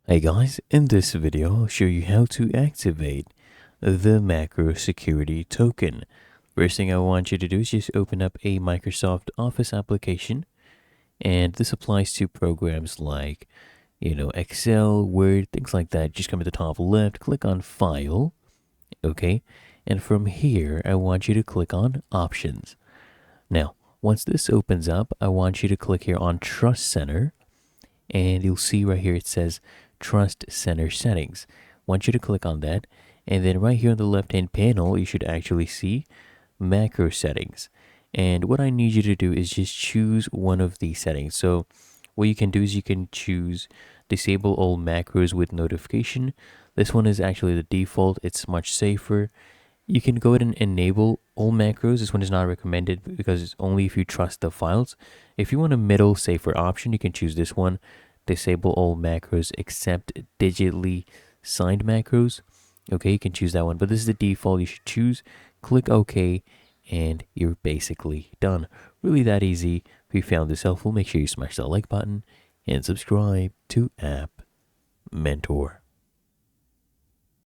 Hey guys, in this video I'll show you how to activate the macro security token. First thing I want you to do is just open up a Microsoft Office application, and this applies to programs like, Excel, Word, things like that. Just come to the top left, click on File, okay? And from here, I want you to click on Options. Now, once this opens up, I want you to click here on Trust Center, and you'll see right here it says Trust Center Settings. I want you to click on that, and then right here on the left hand panel you should actually see Macro Settings. And what I need you to do is just choose one of these settings. So what you can do is you can choose disable all macros with notification. This one is actually the default. It's much safer. You can go ahead and enable all macros. This one is not recommended because it's only if you trust the files. If you want a middle safer option, you can choose this one. Disable all macros except digitally signed macros. Okay, you can choose that one, but this is the default you should choose. Click OK, and you're basically done. Really that easy. If you found this helpful, make sure you smash that like button and subscribe to App Mentor.